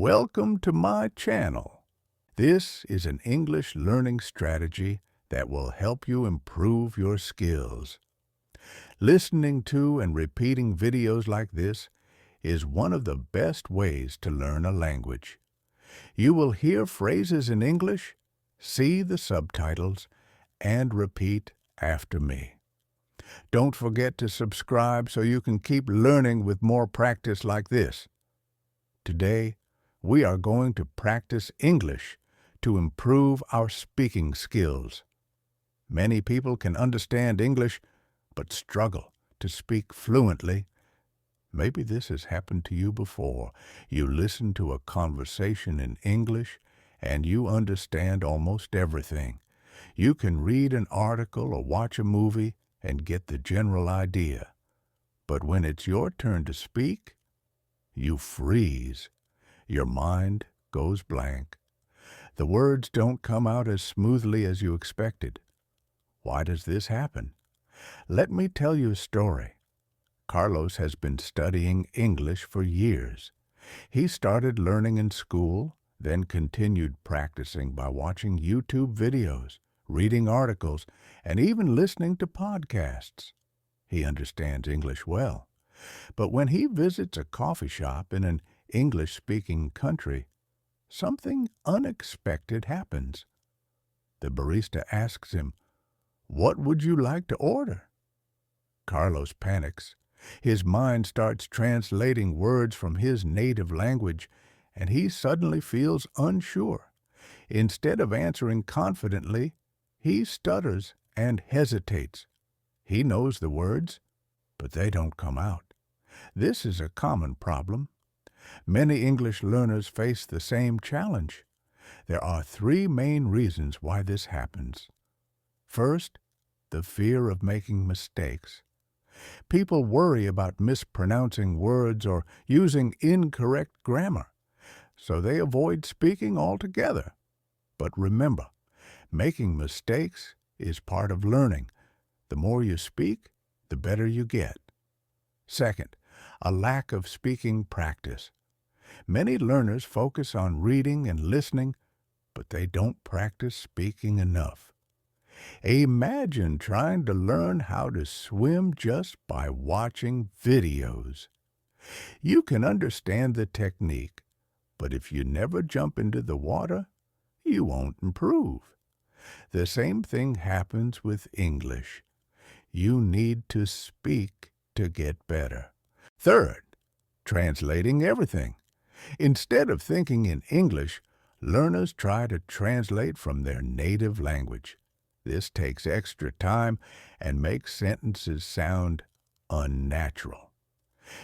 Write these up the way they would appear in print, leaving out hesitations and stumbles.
Welcome to my channel. This is an English learning strategy that will help you improve your skills. Listening to and repeating videos like this is one of the best ways to learn a language. You will hear phrases in English, see the subtitles, and repeat after me. Don't forget to subscribe so you can keep learning with more practice like this. Today, we are going to practice English to improve our speaking skills. Many people can understand English, but struggle to speak fluently. Maybe this has happened to you before. You listen to a conversation in English, and you understand almost everything. You can read an article or watch a movie and get the general idea. But when it's your turn to speak, you freeze. Your mind goes blank. The words don't come out as smoothly as you expected. Why does this happen? Let me tell you a story. Carlos has been studying English for years. He started learning in school, then continued practicing by watching YouTube videos, reading articles, and even listening to podcasts. He understands English well. But when he visits a coffee shop in an English-speaking country, something unexpected happens. The barista asks him, "What would you like to order?" Carlos panics. His mind starts translating words from his native language, and he suddenly feels unsure. Instead of answering confidently, he stutters and hesitates. He knows the words, but they don't come out. This is a common problem. Many English learners face the same challenge. There are three main reasons why this happens. First, the fear of making mistakes. People worry about mispronouncing words or using incorrect grammar, so they avoid speaking altogether. But remember, making mistakes is part of learning. The more you speak, the better you get. Second, a lack of speaking practice. Many learners focus on reading and listening, but they don't practice speaking enough. Imagine trying to learn how to swim just by watching videos. You can understand the technique, but if you never jump into the water, you won't improve. The same thing happens with English. You need to speak to get better. Third, translating everything. Instead of thinking in English, learners try to translate from their native language. This takes extra time and makes sentences sound unnatural.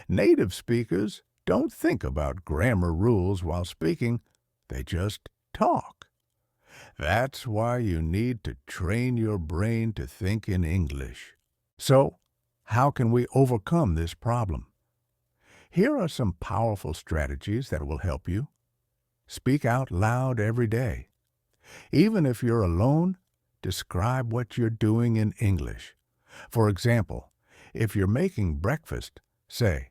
Native speakers don't think about grammar rules while speaking, they just talk. That's why you need to train your brain to think in English. So, how can we overcome this problem? Here are some powerful strategies that will help you. Speak out loud every day. Even if you're alone, describe what you're doing in English. For example, if you're making breakfast, say,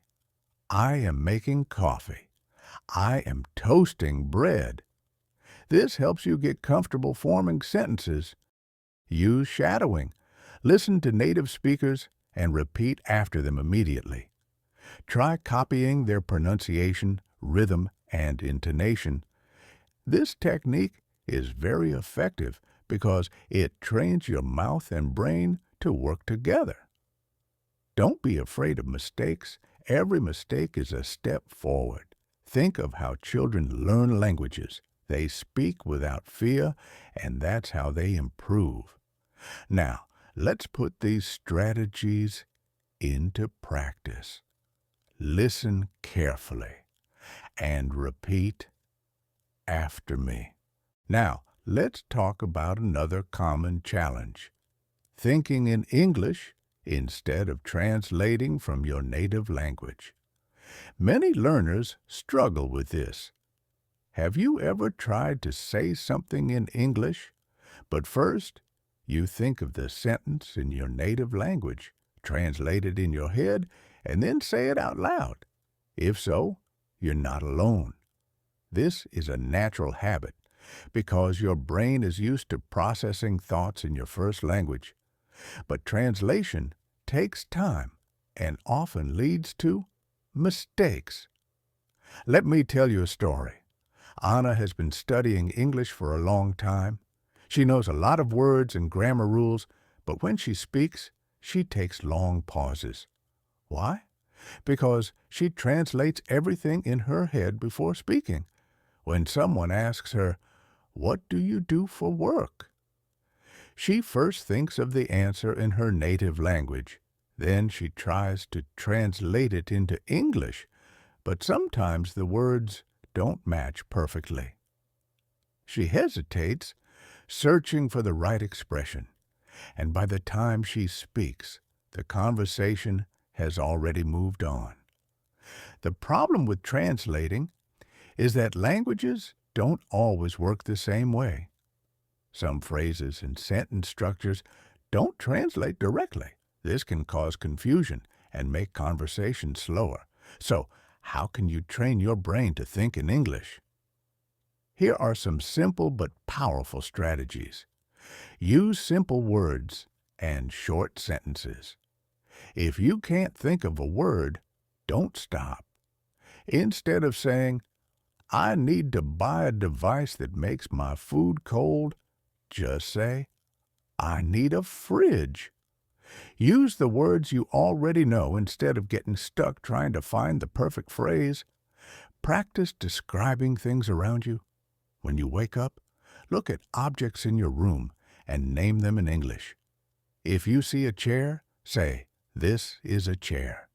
"I am making coffee. I am toasting bread." This helps you get comfortable forming sentences. Use shadowing. Listen to native speakers and repeat after them immediately. Try copying their pronunciation, rhythm, and intonation. This technique is very effective because it trains your mouth and brain to work together. Don't be afraid of mistakes. Every mistake is a step forward. Think of how children learn languages. They speak without fear, and that's how they improve. Now, let's put these strategies into practice. Listen carefully and repeat after me. Now, let's talk about another common challenge. Thinking in English instead of translating from your native language. Many learners struggle with this. Have you ever tried to say something in English, but first you think of the sentence in your native language, translate it in your head, and then say it out loud? If so, you're not alone. This is a natural habit because your brain is used to processing thoughts in your first language. But translation takes time and often leads to mistakes. Let me tell you a story. Anna has been studying English for a long time. She knows a lot of words and grammar rules, but when she speaks, she takes long pauses. Why? Because she translates everything in her head before speaking. When someone asks her, "What do you do for work?" she first thinks of the answer in her native language. Then she tries to translate it into English, but sometimes the words don't match perfectly. She hesitates, searching for the right expression, and by the time she speaks, the conversation has already moved on. The problem with translating is that languages don't always work the same way. Some phrases and sentence structures don't translate directly. This can cause confusion and make conversation slower. So, how can you train your brain to think in English? Here are some simple but powerful strategies. Use simple words and short sentences. If you can't think of a word, don't stop. Instead of saying, "I need to buy a device that makes my food cold," just say, "I need a fridge." Use the words you already know instead of getting stuck trying to find the perfect phrase. Practice describing things around you. When you wake up, look at objects in your room and name them in English. If you see a chair, say, "This is a chair."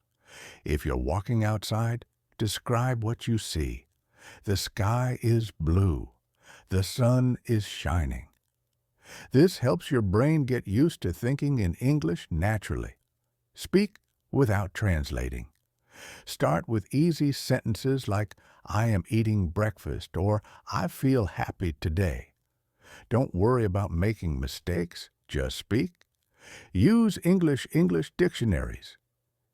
If you're walking outside, describe what you see. The sky is blue. The sun is shining. This helps your brain get used to thinking in English naturally. Speak without translating. Start with easy sentences like, "I am eating breakfast," or "I feel happy today." Don't worry about making mistakes, just speak. Use English dictionaries.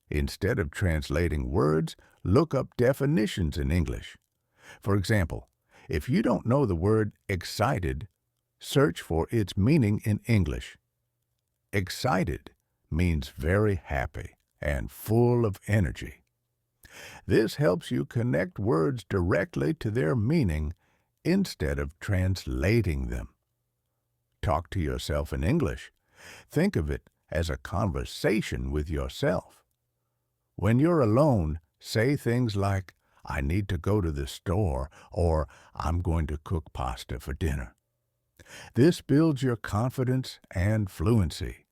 Instead of translating words, look up definitions in English. For example, if you don't know the word excited, search for its meaning in English. Excited means very happy and full of energy. This helps you connect words directly to their meaning instead of translating them. Talk to yourself in English. Think of it as a conversation with yourself. When you're alone, say things like, "I need to go to the store," or "I'm going to cook pasta for dinner." This builds your confidence and fluency.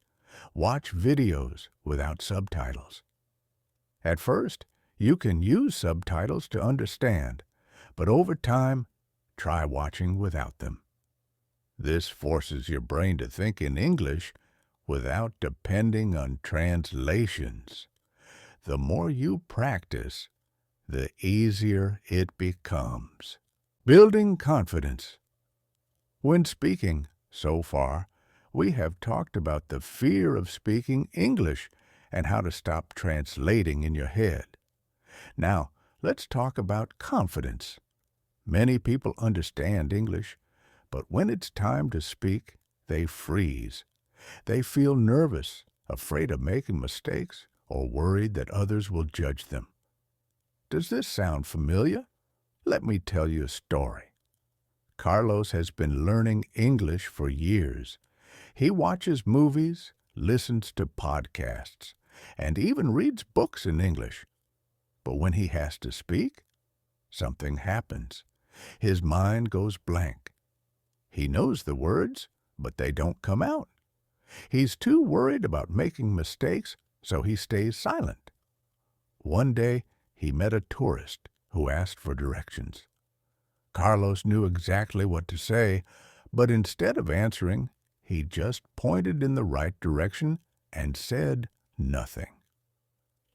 Watch videos without subtitles. At first, you can use subtitles to understand, but over time, try watching without them. This forces your brain to think in English without depending on translations. The more you practice, the easier it becomes. Building confidence. When speaking, so far, we have talked about the fear of speaking English and how to stop translating in your head. Now, let's talk about confidence. Many people understand English, but when it's time to speak, they freeze. They feel nervous, afraid of making mistakes, or worried that others will judge them. Does this sound familiar? Let me tell you a story. Carlos has been learning English for years. He watches movies, listens to podcasts, and even reads books in English. But when he has to speak, something happens. His mind goes blank. He knows the words, but they don't come out. He's too worried about making mistakes, so he stays silent. One day, he met a tourist who asked for directions. Carlos knew exactly what to say, but instead of answering, he just pointed in the right direction and said nothing.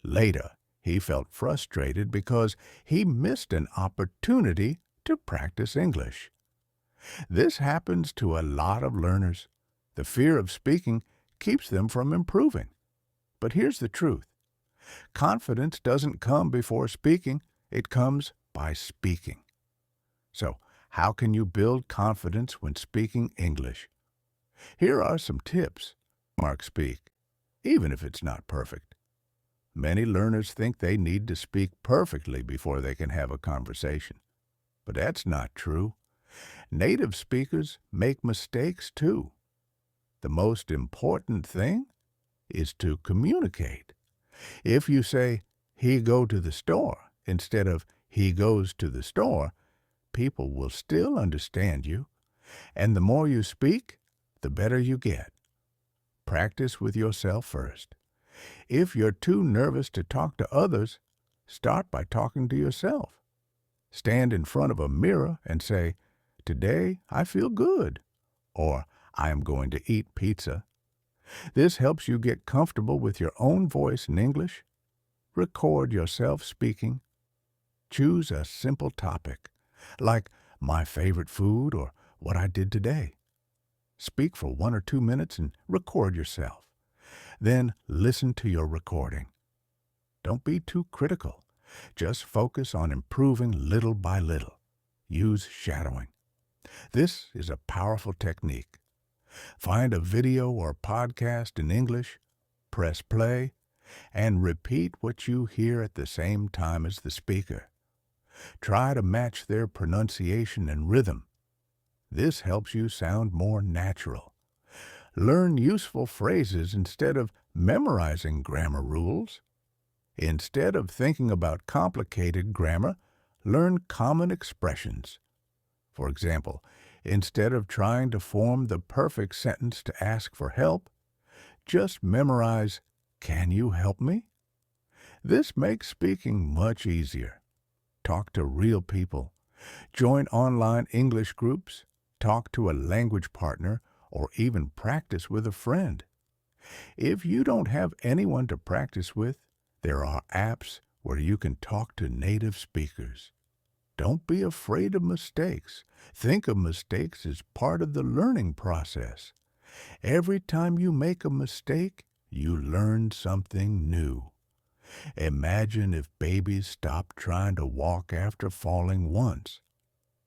Later, he felt frustrated because he missed an opportunity to practice English. This happens to a lot of learners. The fear of speaking keeps them from improving. But here's the truth. Confidence doesn't come before speaking, it comes by speaking. How can you build confidence when speaking English? Here are some tips. Mark speak, even if it's not perfect. Many learners think they need to speak perfectly before they can have a conversation. But that's not true. Native speakers make mistakes too. The most important thing is to communicate. If you say, he go to the store, instead of he goes to the store, people will still understand you. And the more you speak, the better you get. Practice with yourself first. If you're too nervous to talk to others, start by talking to yourself. Stand in front of a mirror and say, today I feel good, or I am going to eat pizza. This helps you get comfortable with your own voice in English. Record yourself speaking. Choose a simple topic, like my favorite food or what I did today. Speak for 1 or 2 minutes and record yourself. Then listen to your recording. Don't be too critical. Just focus on improving little by little. Use shadowing. This is a powerful technique. Find a video or podcast in English, press play, and repeat what you hear at the same time as the speaker. Try to match their pronunciation and rhythm. This helps you sound more natural. Learn useful phrases instead of memorizing grammar rules. Instead of thinking about complicated grammar, learn common expressions. For example, instead of trying to form the perfect sentence to ask for help, just memorize, "Can you help me?" This makes speaking much easier. Talk to real people. Join online English groups. Talk to a language partner, or even practice with a friend. If you don't have anyone to practice with, there are apps where you can talk to native speakers. Don't be afraid of mistakes. Think of mistakes as part of the learning process. Every time you make a mistake, you learn something new. Imagine if babies stopped trying to walk after falling once.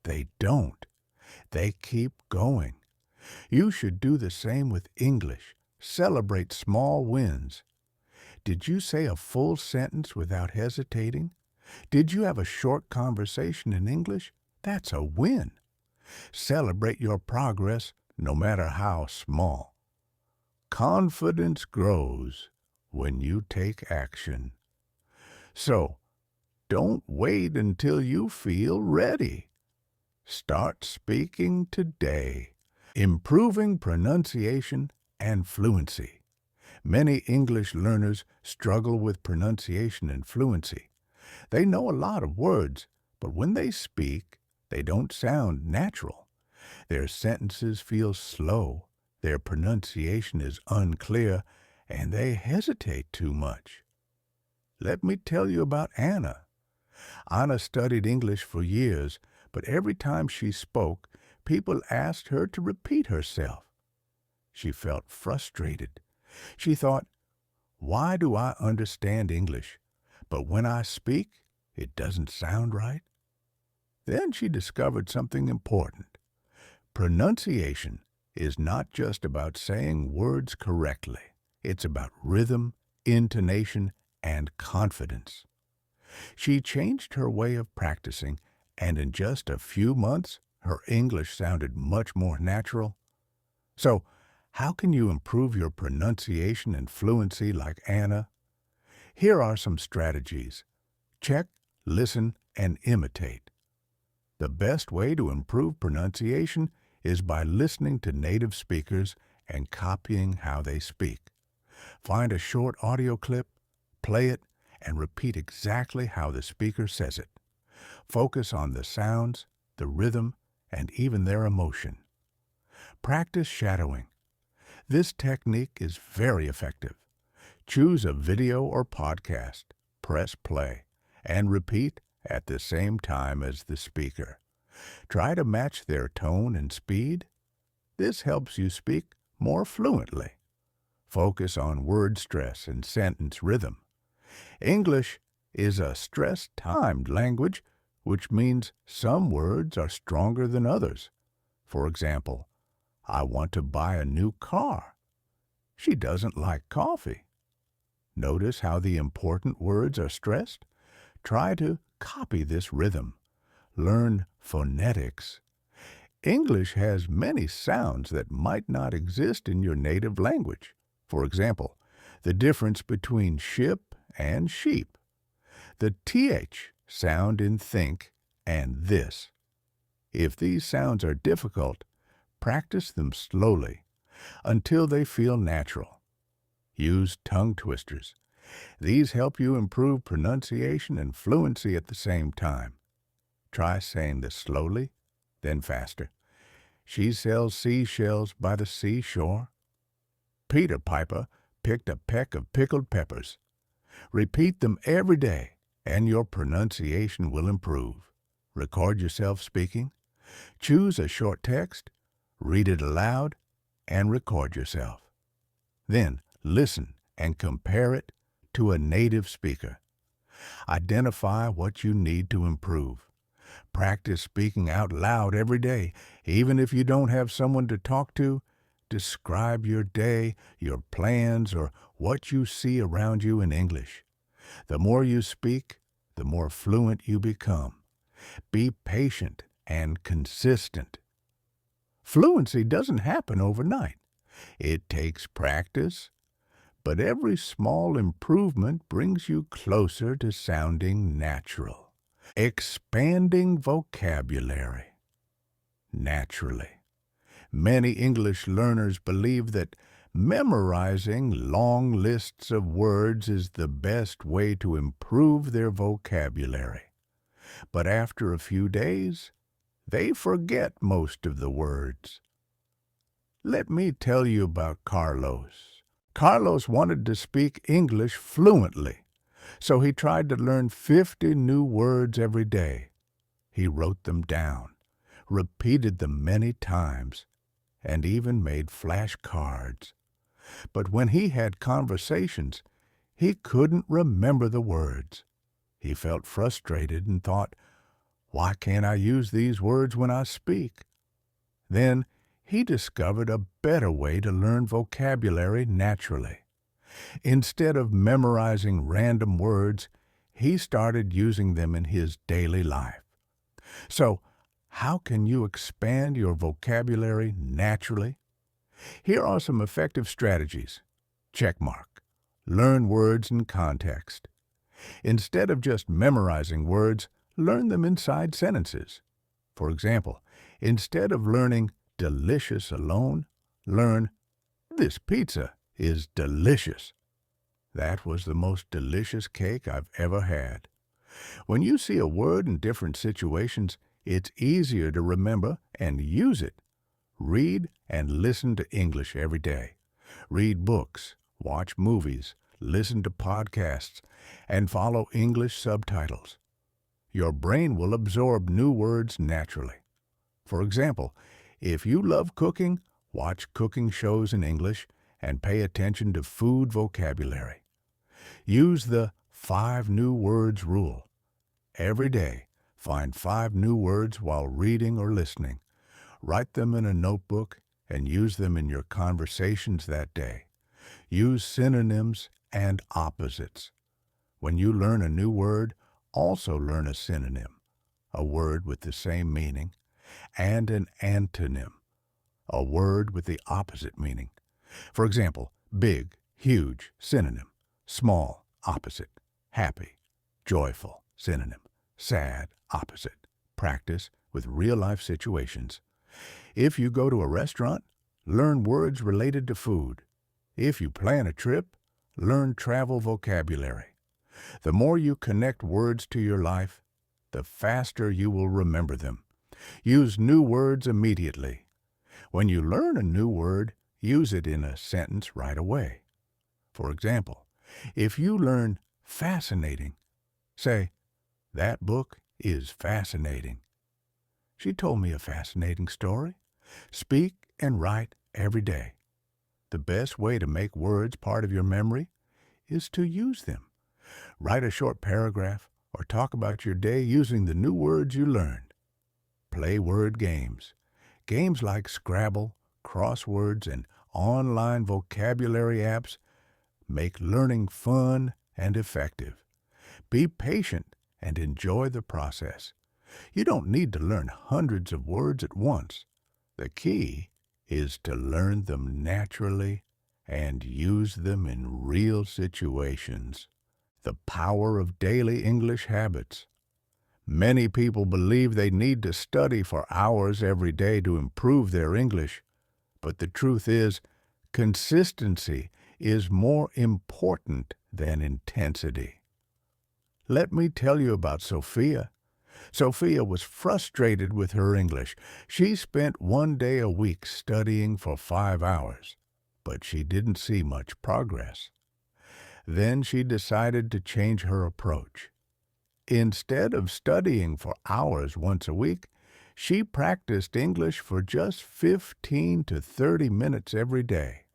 They don't. They keep going. You should do the same with English. Celebrate small wins. Did you say a full sentence without hesitating? Did you have a short conversation in English? That's a win. Celebrate your progress, no matter how small. Confidence grows when you take action. So, don't wait until you feel ready. Start speaking today. Improving pronunciation and fluency. Many English learners struggle with pronunciation and fluency. They know a lot of words, but when they speak, they don't sound natural. Their sentences feel slow, their pronunciation is unclear, and they hesitate too much. Let me tell you about Anna. Anna studied English for years, but every time she spoke, people asked her to repeat herself. She felt frustrated. She thought, why do I understand English, but when I speak, it doesn't sound right? Then she discovered something important. Pronunciation is not just about saying words correctly. It's about rhythm, intonation, and confidence. She changed her way of practicing, and in just a few months, her English sounded much more natural. So, how can you improve your pronunciation and fluency like Anna? Here are some strategies. Check, listen, and imitate. The best way to improve pronunciation is by listening to native speakers and copying how they speak. Find a short audio clip, play it, and repeat exactly how the speaker says it. Focus on the sounds, the rhythm, and even their emotion. Practice shadowing. This technique is very effective. Choose a video or podcast, press play, and repeat at the same time as the speaker. Try to match their tone and speed. This helps you speak more fluently. Focus on word stress and sentence rhythm. English is a stress-timed language, which means some words are stronger than others. For example, I want to buy a new car. She doesn't like coffee. Notice how the important words are stressed? Try to copy this rhythm. Learn phonetics. English has many sounds that might not exist in your native language. For example, the difference between ship and sheep. The TH sound in think and this. If these sounds are difficult, practice them slowly until they feel natural. Use tongue twisters. These help you improve pronunciation and fluency at the same time. Try saying this slowly, then faster. She sells seashells by the seashore. Peter Piper picked a peck of pickled peppers. Repeat them every day, and your pronunciation will improve. Record yourself speaking. Choose a short text, read it aloud, and record yourself. Then listen and compare it to a native speaker. Identify what you need to improve. Practice speaking out loud every day, even if you don't have someone to talk to. Describe your day, your plans, or what you see around you in English. The more you speak, the more fluent you become. Be patient and consistent. Fluency doesn't happen overnight. It takes practice, but every small improvement brings you closer to sounding natural. Expanding vocabulary. Naturally. Many English learners believe that memorizing long lists of words is the best way to improve their vocabulary. But after a few days, they forget most of the words. Let me tell you about Carlos. Carlos wanted to speak English fluently, so he tried to learn 50 new words every day. He wrote them down, repeated them many times, and even made flashcards. But when he had conversations, he couldn't remember the words. He felt frustrated and thought, "Why can't I use these words when I speak?" Then he discovered a better way to learn vocabulary naturally. Instead of memorizing random words, he started using them in his daily life. So, how can you expand your vocabulary naturally? Here are some effective strategies. Checkmark. Learn words in context. Instead of just memorizing words, learn them inside sentences. For example, instead of learning delicious alone, learn this pizza is delicious. That was the most delicious cake I've ever had. When you see a word in different situations, it's easier to remember and use it. Read and listen to English every day. Read books, watch movies, listen to podcasts, and follow English subtitles. Your brain will absorb new words naturally. For example, if you love cooking, watch cooking shows in English and pay attention to food vocabulary. Use the 5 new words rule. Every day, find 5 new words while reading or listening. Write them in a notebook and use them in your conversations that day. Use synonyms and opposites. When you learn a new word, also learn a synonym, a word with the same meaning, and an antonym, a word with the opposite meaning. For example, big, huge, synonym. Small, opposite. Happy, joyful, synonym. Sad, opposite. Practice with real-life situations. If you go to a restaurant, learn words related to food. If you plan a trip, learn travel vocabulary. The more you connect words to your life, the faster you will remember them. Use new words immediately. When you learn a new word, use it in a sentence right away. For example, if you learn fascinating, say, "That book is fascinating. She told me a fascinating story." Speak and write every day. The best way to make words part of your memory is to use them. Write a short paragraph or talk about your day using the new words you learned. Play word games. Games like Scrabble, crosswords, and online vocabulary apps make learning fun and effective. Be patient and enjoy the process. You don't need to learn hundreds of words at once. The key is to learn them naturally and use them in real situations. The power of daily English habits. Many people believe they need to study for hours every day to improve their English, but the truth is, consistency is more important than intensity. Let me tell you about Sophia. Sophia was frustrated with her English. She spent one day a week studying for 5 hours, but she didn't see much progress. Then she decided to change her approach. Instead of studying for hours once a week, she practiced English for just 15 to 30 minutes every day.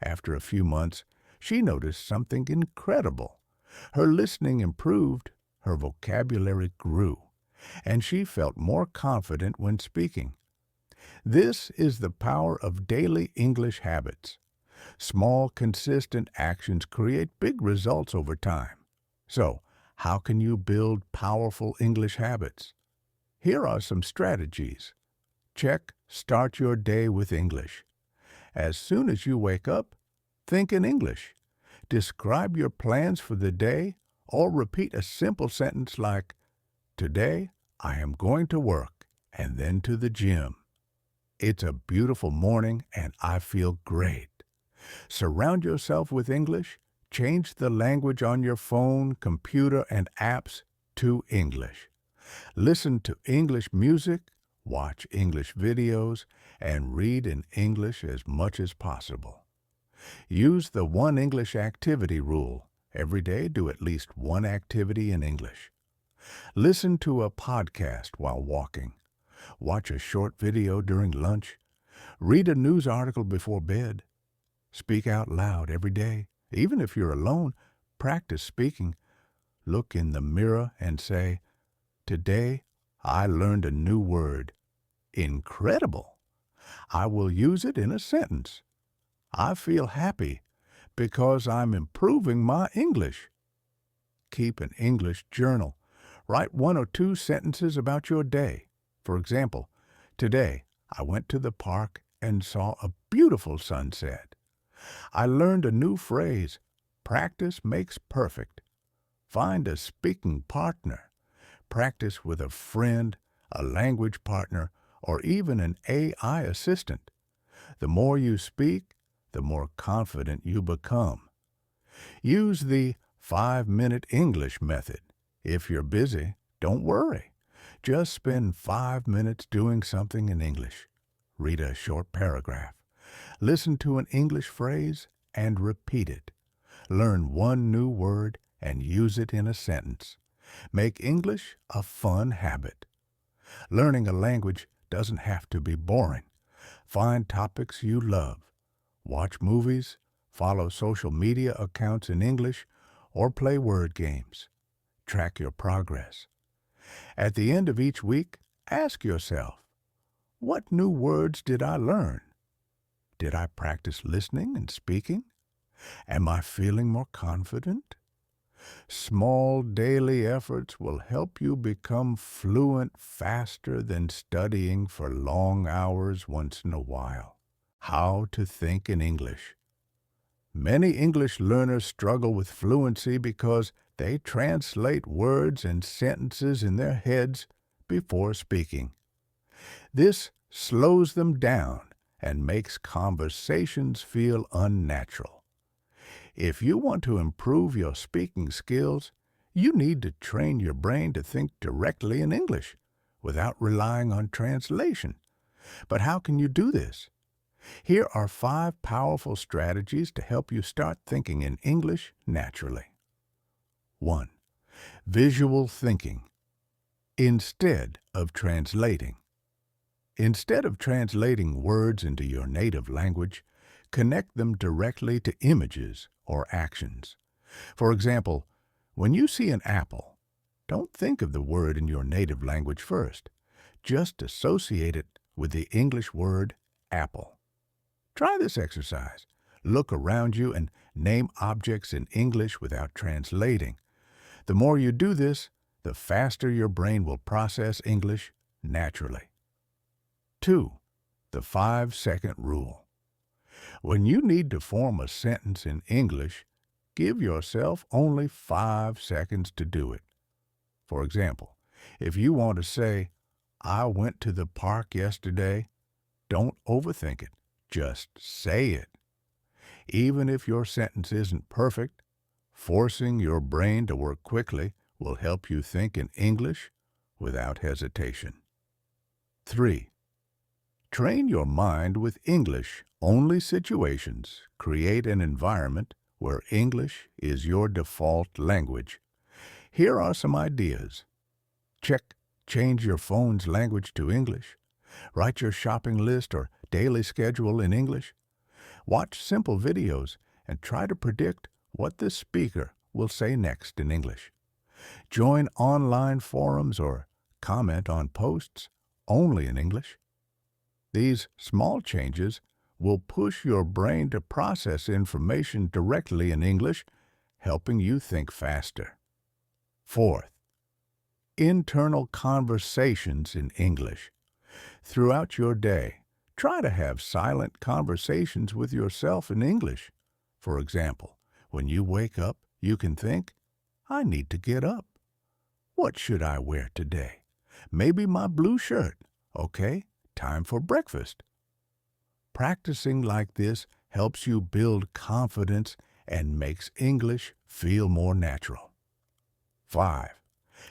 After a few months, she noticed something incredible. Her listening improved, her vocabulary grew, and she felt more confident when speaking. This is the power of daily English habits. Small, consistent actions create big results over time. So, how can you build powerful English habits? Here are some strategies. Check Start your day with English. As soon as you wake up, think in English. Describe your plans for the day or repeat a simple sentence like, "Today I am going to work and then to the gym. It's a beautiful morning and I feel great." Surround yourself with English. Change the language on your phone, computer, and apps to English. Listen to English music, watch English videos, and read in English as much as possible. Use the One English Activity rule. Every day, do at least one activity in English. Listen to a podcast while walking. Watch a short video during lunch. Read a news article before bed. Speak out loud every day. Even if you're alone, practice speaking. Look in the mirror and say, "Today I learned a new word. Incredible! I will use it in a sentence. I feel happy because I'm improving my English." Keep an English journal. Write 1 or 2 sentences about your day. For example, today I went to the park and saw a beautiful sunset. I learned a new phrase, "Practice makes perfect." Find a speaking partner. Practice with a friend, a language partner, or even an AI assistant. The more you speak, the more confident you become. Use the 5-minute English method. If you're busy, don't worry. Just spend 5 minutes doing something in English. Read a short paragraph. Listen to an English phrase and repeat it. Learn one new word and use it in a sentence. Make English a fun habit. Learning a language doesn't have to be boring. Find topics you love. Watch movies, follow social media accounts in English, or play word games. Track your progress. At the end of each week, ask yourself, what new words did I learn? Did I practice listening and speaking? Am I feeling more confident? Small daily efforts will help you become fluent faster than studying for long hours once in a while. How to think in English. Many English learners struggle with fluency because they translate words and sentences in their heads before speaking. This slows them down and makes conversations feel unnatural. If you want to improve your speaking skills, you need to train your brain to think directly in English without relying on translation. But how can you do this? Here are 5 powerful strategies to help you start thinking in English naturally. 1. Visual thinking. Instead of translating. Instead of translating words into your native language, connect them directly to images or actions. For example, when you see an apple, Don't think of the word in your native language first. Just associate it with the English word apple. Try this exercise. Look around you and name objects in English without translating. The more you do this, the faster your brain will process English naturally. 2. The 5-second rule. When you need to form a sentence in English, give yourself only 5 seconds to do it. For example, if you want to say, "I went to the park yesterday," don't overthink it. Just say it. Even if your sentence isn't perfect, forcing your brain to work quickly will help you think in English without hesitation. 3. Train your mind with English-only situations. Create an environment where English is your default language. Here are some ideas. Check, change your phone's language to English. Write your shopping list or daily schedule in English. Watch simple videos and try to predict what the speaker will say next in English. Join online forums or comment on posts only in English. These small changes will push your brain to process information directly in English, helping you think faster. 4th, internal conversations in English. Throughout your day, try to have silent conversations with yourself in English. For example, when you wake up, you can think, "I need to get up. What should I wear today? Maybe my blue shirt. Okay, time for breakfast." Practicing like this helps you build confidence and makes English feel more natural. 5.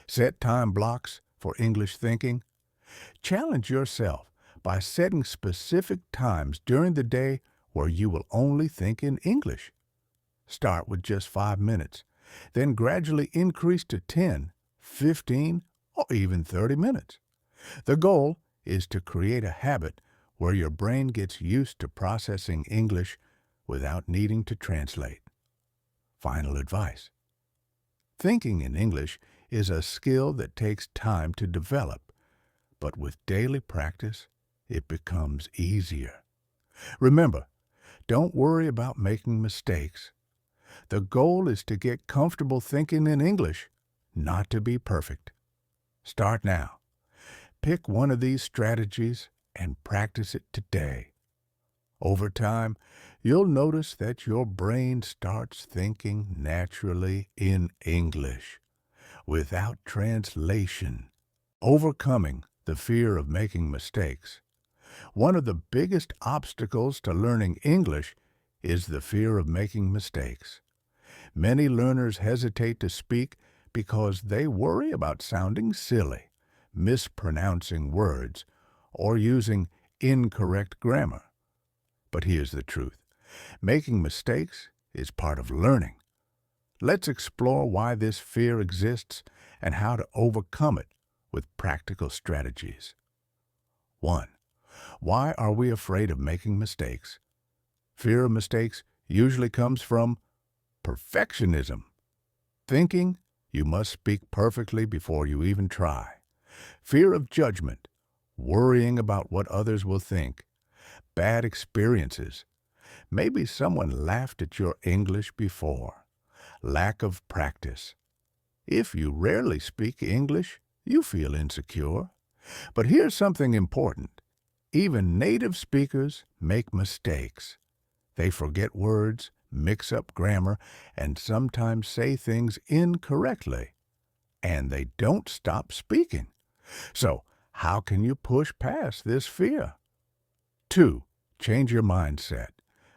Set time blocks for English thinking. Challenge yourself by setting specific times during the day where you will only think in English. Start with just 5 minutes, then gradually increase to 10, 15, or even 30 minutes. The goal is to create a habit where your brain gets used to processing English without needing to translate. Final advice. Thinking in English is a skill that takes time to develop, but with daily practice, it becomes easier. Remember, don't worry about making mistakes. The goal is to get comfortable thinking in English, not to be perfect. Start now. Pick one of these strategies and practice it today. Over time, you'll notice that your brain starts thinking naturally in English, without translation, overcoming the fear of making mistakes. One of the biggest obstacles to learning English is the fear of making mistakes. Many learners hesitate to speak because they worry about sounding silly, mispronouncing words, or using incorrect grammar. But here's the truth. Making mistakes is part of learning. Let's explore why this fear exists and how to overcome it with practical strategies. 1. Why are we afraid of making mistakes? Fear of mistakes usually comes from perfectionism. Thinking you must speak perfectly before you even try. Fear of judgment. Worrying about what others will think. Bad experiences. Maybe someone laughed at your English before. Lack of practice. If you rarely speak English, you feel insecure. But here's something important. Even native speakers make mistakes. They forget words, mix up grammar, and sometimes say things incorrectly. And they don't stop speaking. So, how can you push past this fear? 2. Change your mindset.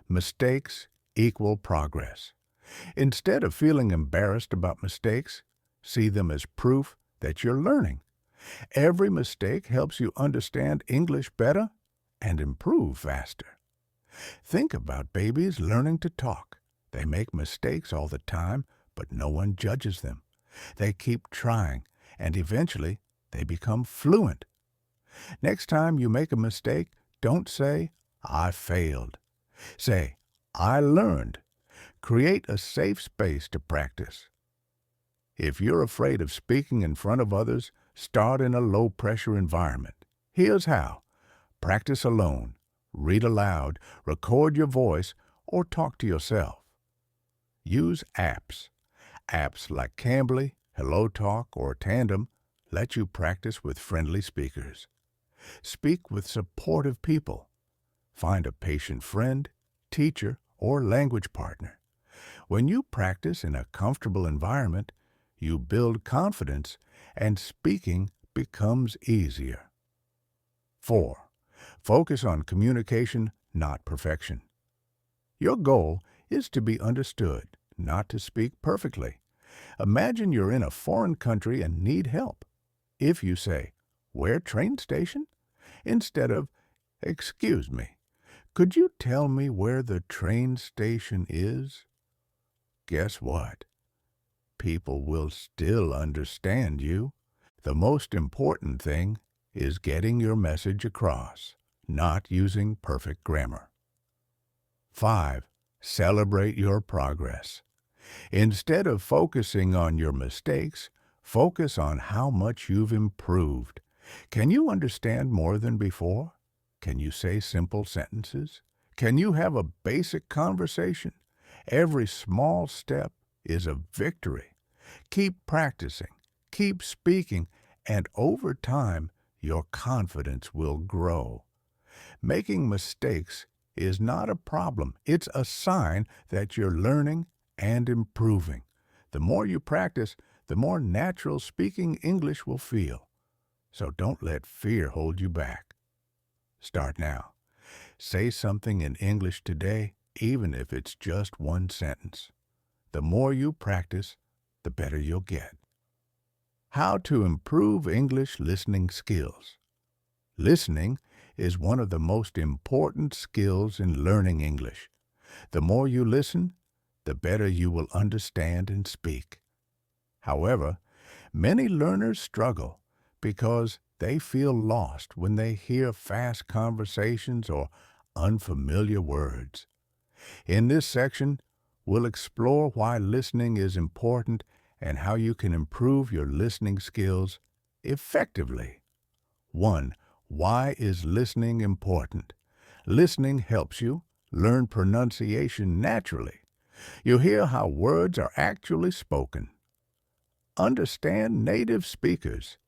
Mistakes equal progress. Instead of feeling embarrassed about mistakes, see them as proof that you're learning. Every mistake helps you understand English better and improve faster. Think about babies learning to talk. They make mistakes all the time, but no one judges them. They keep trying, and eventually they become fluent. Next time you make a mistake, don't say, "I failed." Say, "I learned." Create a safe space to practice. If you're afraid of speaking in front of others, start in a low-pressure environment. Here's how. Practice alone, read aloud, record your voice, or talk to yourself. Use apps. Apps like Cambly, HelloTalk, or Tandem let you practice with friendly speakers. Speak with supportive people. Find a patient friend, teacher, or language partner. When you practice in a comfortable environment, you build confidence and speaking becomes easier. 4. Focus on communication, not perfection. Your goal is to be understood, not to speak perfectly. Imagine you're in a foreign country and need help. If you say, "Where train station?" instead of, "Excuse me, could you tell me where the train station is?" Guess what? People will still understand you. The most important thing is getting your message across, not using perfect grammar. 5. Celebrate your progress. Instead of focusing on your mistakes, focus on how much you've improved. Can you understand more than before? Can you say simple sentences? Can you have a basic conversation? Every small step is a victory. Keep practicing, keep speaking, and over time, your confidence will grow. Making mistakes is not a problem. It's a sign that you're learning and improving. The more you practice, the more natural speaking English will feel. So don't let fear hold you back. Start now. Say something in English today, even if it's just one sentence. The more you practice, the better you'll get. How to improve English listening skills. Listening is one of the most important skills in learning English. The more you listen, the better you will understand and speak. However, many learners struggle because they feel lost when they hear fast conversations or unfamiliar words. In this section, we'll explore why listening is important and how you can improve your listening skills effectively. 1. Why is listening important? Listening helps you learn pronunciation naturally. You hear how words are actually spoken. Understand native speakers.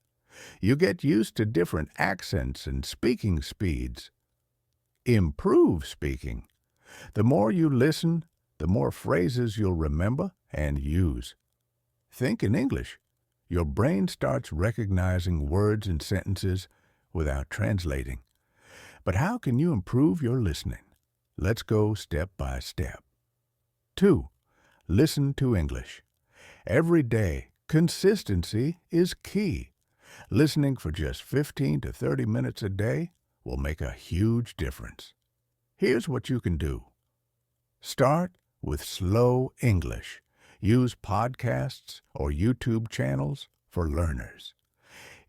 You get used to different accents and speaking speeds. Improve speaking. The more you listen, the more phrases you'll remember and use. Think in English. Your brain starts recognizing words and sentences without translating. But how can you improve your listening? Let's go step by step. 2. Listen to English. Every day, consistency is key. Listening for just 15 to 30 minutes a day will make a huge difference. Here's what you can do. Start with slow English. Use podcasts or YouTube channels for learners.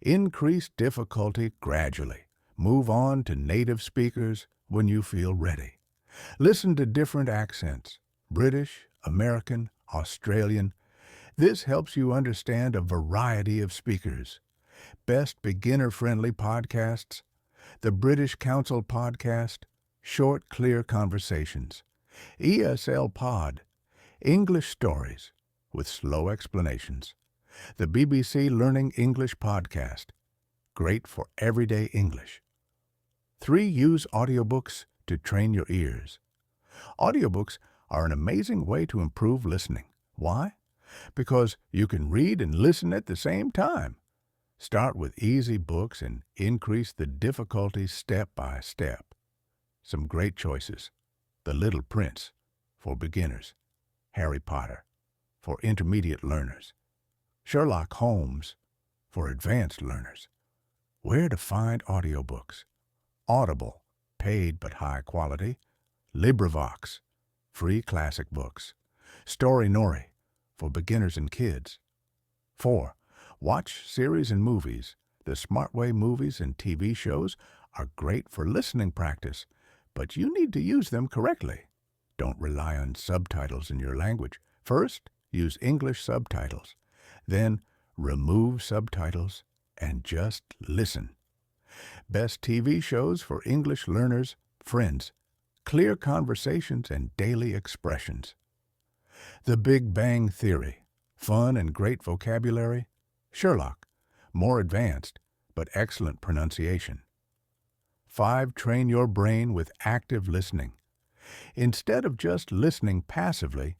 Increase difficulty gradually. Move on to native speakers when you feel ready. Listen to different accents: British, American, Australian. This helps you understand a variety of speakers. Best beginner-friendly podcasts: the British Council Podcast, Short, Clear Conversations; ESL Pod, English Stories with slow explanations; the BBC Learning English Podcast, great for everyday English. 3. Use audiobooks to train your ears. Audiobooks are an amazing way to improve listening. Why? Because you can read and listen at the same time. Start with easy books and increase the difficulty step by step. Some great choices: The Little Prince for beginners, Harry Potter for intermediate learners, Sherlock Holmes for advanced learners. Where to find audiobooks? Audible, paid but high quality; LibriVox, free classic books; Story for beginners and kids. 4. Watch series and movies. The Smart Way movies and TV shows are great for listening practice, but you need to use them correctly. Don't rely on subtitles in your language. First, use English subtitles. Then remove subtitles and just listen. Best TV shows for English learners, friends, clear conversations, and daily expressions. The Big Bang Theory, fun and great vocabulary. Sherlock, more advanced, but excellent pronunciation. 5. Train your brain with active listening. Instead of just listening passively,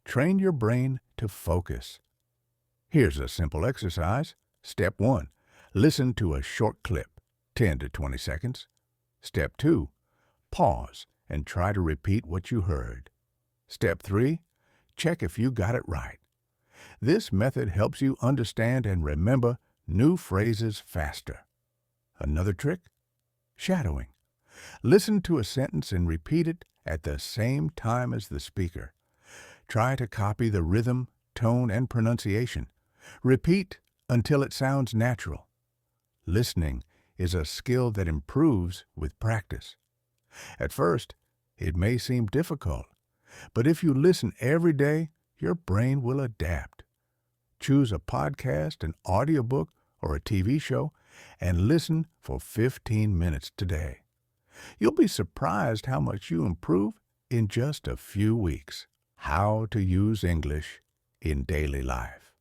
train your brain to focus. Here's a simple exercise. Step 1. Listen to a short clip, 10 to 20 seconds. Step 2. Pause and try to repeat what you heard. Step 3. Check if you got it right. This method helps you understand and remember new phrases faster. Another trick? Shadowing. Listen to a sentence and repeat it at the same time as the speaker. Try to copy the rhythm, tone, and pronunciation. Repeat until it sounds natural. Listening is a skill that improves with practice. At first, it may seem difficult, but if you listen every day, your brain will adapt. Choose a podcast, an audiobook, or a TV show, and listen for 15 minutes today. You'll be surprised how much you improve in just a few weeks. How to use English in daily life.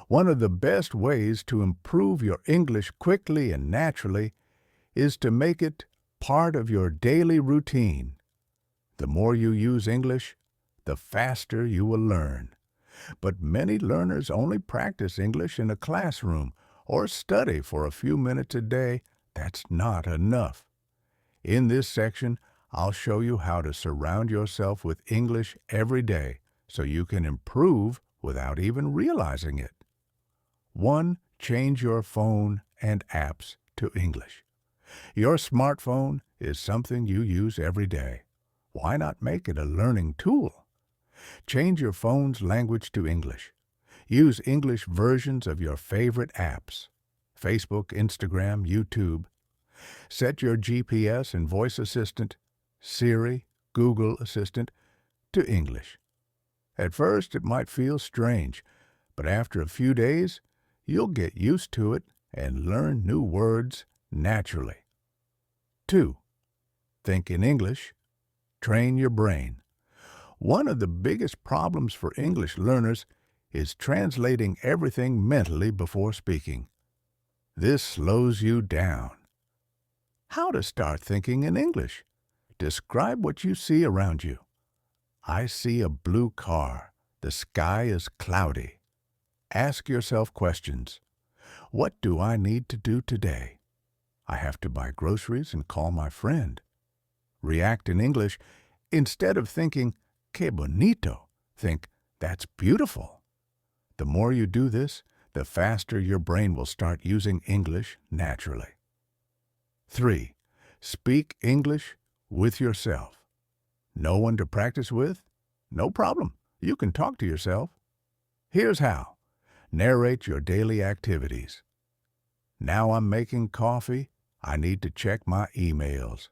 One of the best ways to improve your English quickly and naturally is to make it part of your daily routine. The more you use English, the faster you will learn. But many learners only practice English in a classroom or study for a few minutes a day. That's not enough. In this section, I'll show you how to surround yourself with English every day so you can improve without even realizing it. 1. Change your phone and apps to English. Your smartphone is something you use every day. Why not make it a learning tool? Change your phone's language to English. Use English versions of your favorite apps, Facebook, Instagram, YouTube. Set your GPS and voice assistant, Siri, Google Assistant, to English. At first, it might feel strange, but after a few days, you'll get used to it and learn new words naturally. 2. Think in English. Train your brain. One of the biggest problems for English learners is translating everything mentally before speaking. This slows you down. How to start thinking in English? Describe what you see around you. I see a blue car. The sky is cloudy. Ask yourself questions. What do I need to do today? I have to buy groceries and call my friend. React in English. Instead of thinking, que bonito, think, that's beautiful. The more you do this, the faster your brain will start using English naturally. 3. Speak English with yourself. No one to practice with? No problem. You can talk to yourself. Here's how. Narrate your daily activities. Now I'm making coffee. I need to check my emails.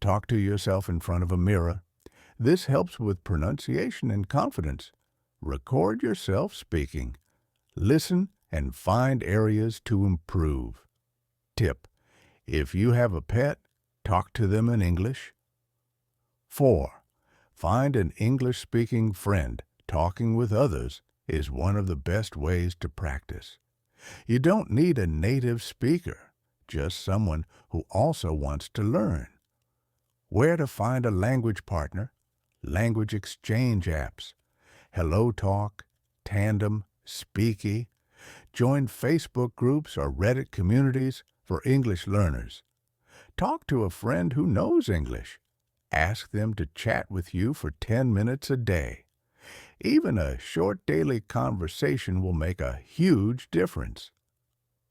Talk to yourself in front of a mirror. This helps with pronunciation and confidence. Record yourself speaking. Listen and find areas to improve. Tip: if you have a pet, talk to them in English. 4. Find an English-speaking friend. Talking with others is one of the best ways to practice. You don't need a native speaker, just someone who also wants to learn. Where to find a language partner? Language exchange apps. Hello Talk, Tandem, Speaky. Join Facebook groups or Reddit communities for English learners. Talk to a friend who knows English. Ask them to chat with you for 10 minutes a day. Even a short daily conversation will make a huge difference.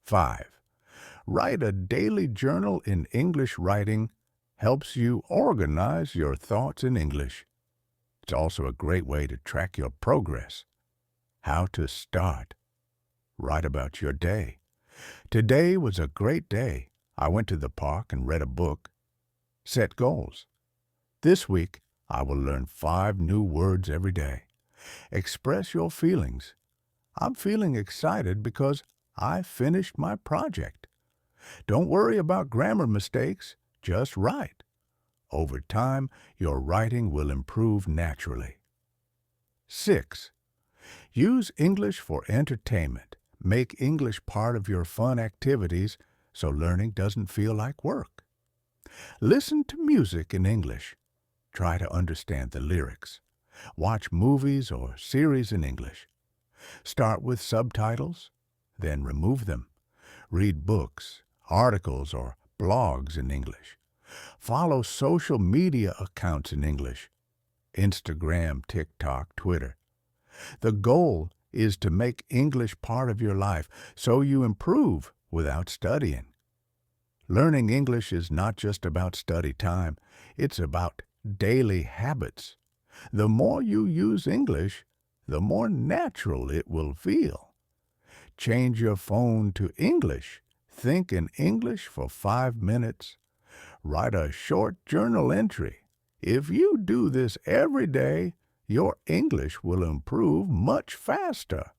5. Write a daily journal in English. Writing helps you organize your thoughts in English. It's also a great way to track your progress. How to start. Write about your day. Today was a great day. I went to the park and read a book. Set goals. This week, I will learn 5 new words every day. Express your feelings. I'm feeling excited because I finished my project. Don't worry about grammar mistakes, just write. Over time, your writing will improve naturally. 6. Use English for entertainment. Make English part of your fun activities so learning doesn't feel like work. Listen to music in English. Try to understand the lyrics. Watch movies or series in English. Start with subtitles, then remove them. Read books, articles, or blogs in English. Follow social media accounts in English. Instagram, TikTok, Twitter. The goal is to make English part of your life so you improve without studying. Learning English is not just about study time, it's about daily habits. The more you use English, the more natural it will feel. Change your phone to English. Think in English for 5 minutes. Write a short journal entry. If you do this every day, your English will improve much faster.